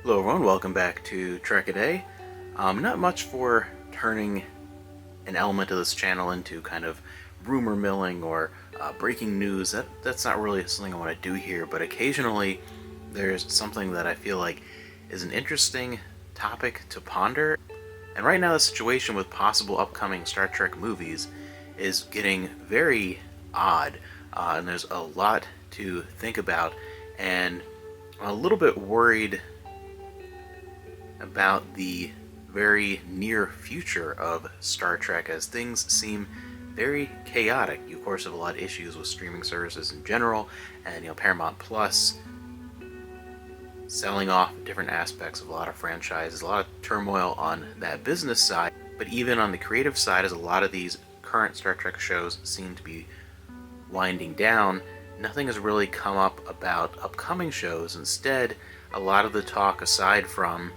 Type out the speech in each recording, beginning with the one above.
Hello everyone, welcome back to Trek a Day. Not much for turning an element of this channel into kind of rumor milling or breaking news. That's not really something I want to do here, but occasionally there's something that I feel like is an interesting topic to ponder. And right now the situation with possible upcoming Star Trek movies is getting very odd, and there's a lot to think about, and I'm a little bit worried about the very near future of Star Trek as things seem very chaotic. You, of course, have a lot of issues with streaming services in general, and Paramount Plus selling off different aspects of a lot of franchises, a lot of turmoil on that business side. But even on the creative side, as a lot of these current Star Trek shows seem to be winding down, nothing has really come up about upcoming shows. Instead, a lot of the talk, aside from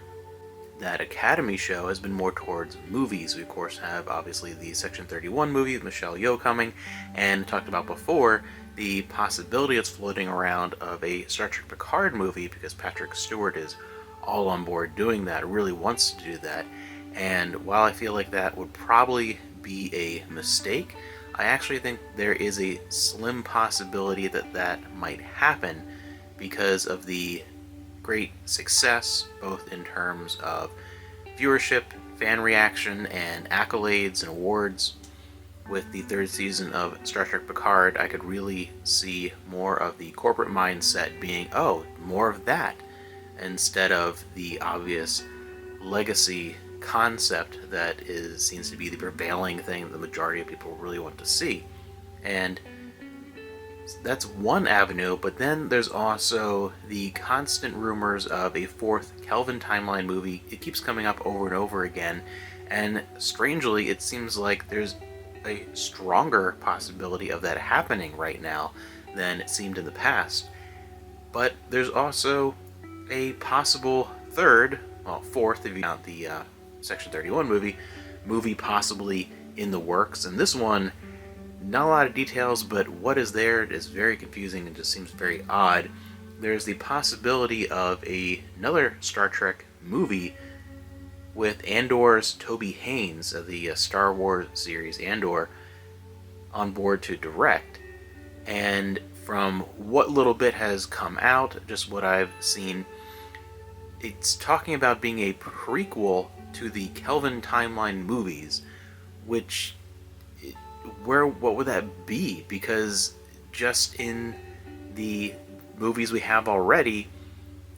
that Academy show, has been more towards movies. We of course have obviously the Section 31 movie with Michelle Yeoh coming, and talked about before the possibility that's floating around of a Star Trek Picard movie, because Patrick Stewart is all on board doing that, really wants to do that. And while I feel like that would probably be a mistake, I actually think there is a slim possibility that that might happen because of the great success, both in terms of viewership, fan reaction, and accolades and awards. With the third season of Star Trek Picard, I could really see more of the corporate mindset being, oh, more of that, instead of the obvious legacy concept that seems to be the prevailing thing that the majority of people really want to see. And that's one avenue, but then there's also the constant rumors of a fourth Kelvin timeline movie. It keeps coming up over and over again, and strangely, it seems like there's a stronger possibility of that happening right now than it seemed in the past. But there's also a possible third, well, fourth if you count the Section 31 movie possibly in the works, and this one, not a lot of details, but what is there is very confusing and just seems very odd. There's the possibility of another Star Trek movie with Andor's Toby Haynes of the Star Wars series Andor on board to direct. And from what little bit has come out, just what I've seen, it's talking about being a prequel to the Kelvin timeline movies, which what would that be? Because just in the movies we have already,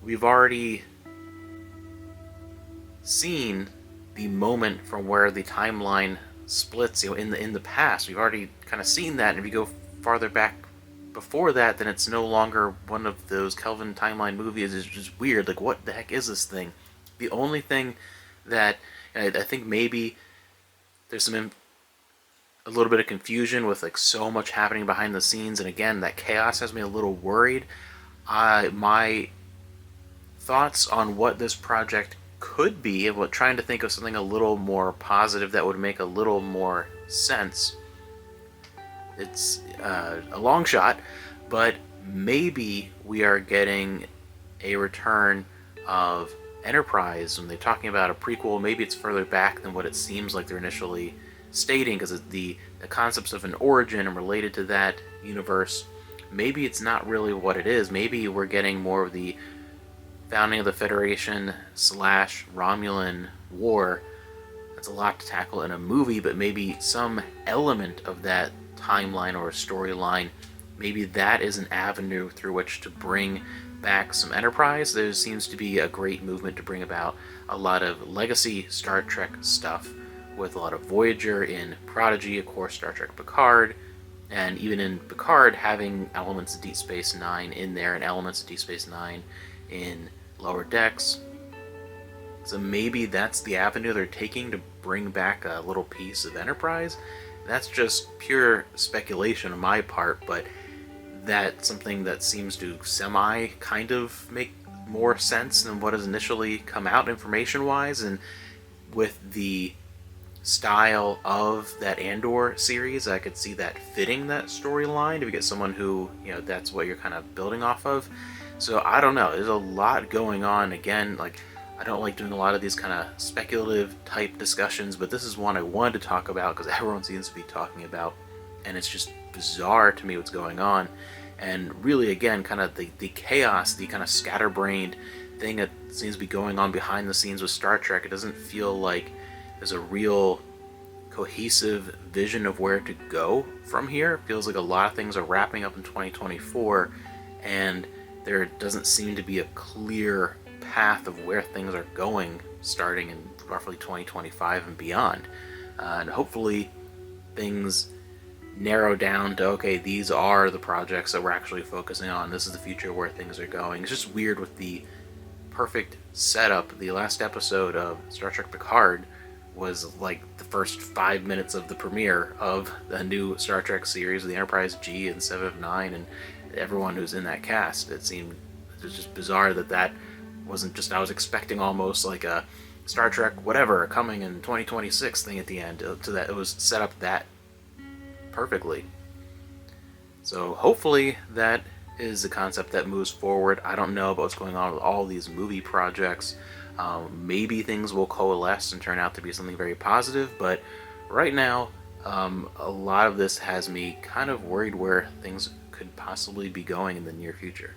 we've already seen the moment from where the timeline splits. In the past, we've already kind of seen that. And if you go farther back before that, then it's no longer one of those Kelvin timeline movies. It's just weird. Like, what the heck is this thing? The only thing that I think maybe there's a little bit of confusion with like so much happening behind the scenes, and again, that chaos has me a little worried. My thoughts on what this project could be, and trying to think of something a little more positive that would make a little more sense. It's a long shot, but maybe we are getting a return of Enterprise. When they're talking about a prequel, maybe it's further back than what it seems like they're initially stating, because the concepts of an origin and related to that universe, maybe it's not really what it is. Maybe we're getting more of the founding of the Federation / Romulan War. That's a lot to tackle in a movie, but maybe some element of that timeline or storyline, maybe that is an avenue through which to bring back some Enterprise. There seems to be a great movement to bring about a lot of legacy Star Trek stuff, with a lot of Voyager in Prodigy, of course, Star Trek Picard, and even in Picard having elements of Deep Space Nine in there and elements of Deep Space Nine in Lower Decks. So maybe that's the avenue they're taking to bring back a little piece of Enterprise. That's just pure speculation on my part, but that's something that seems to semi kind of make more sense than what has initially come out information-wise, and with the style of that Andor series, I could see that fitting that storyline if you get someone who, that's what you're kind of building off of. So I don't know. There's a lot going on. Again, like, I don't like doing a lot of these kind of speculative type discussions, but this is one I wanted to talk about because everyone seems to be talking about, and it's just bizarre to me what's going on. And really, again, kind of the chaos, the kind of scatterbrained thing that seems to be going on behind the scenes with Star Trek. It doesn't feel like there's a real cohesive vision of where to go from here. It feels like a lot of things are wrapping up in 2024, and there doesn't seem to be a clear path of where things are going starting in roughly 2025 and beyond. And hopefully things narrow down to, okay, these are the projects that we're actually focusing on. This is the future where things are going. It's just weird with the perfect setup. The last episode of Star Trek Picard was like the first 5 minutes of the premiere of the new Star Trek series, the Enterprise G and Seven of Nine, and everyone who's in that cast. It was just bizarre that wasn't just, I was expecting almost like a Star Trek whatever coming in 2026 thing at the end, to that it was set up that perfectly. So hopefully that is the concept that moves forward. I don't know about what's going on with all these movie projects. Maybe things will coalesce and turn out to be something very positive, but right now, a lot of this has me kind of worried where things could possibly be going in the near future.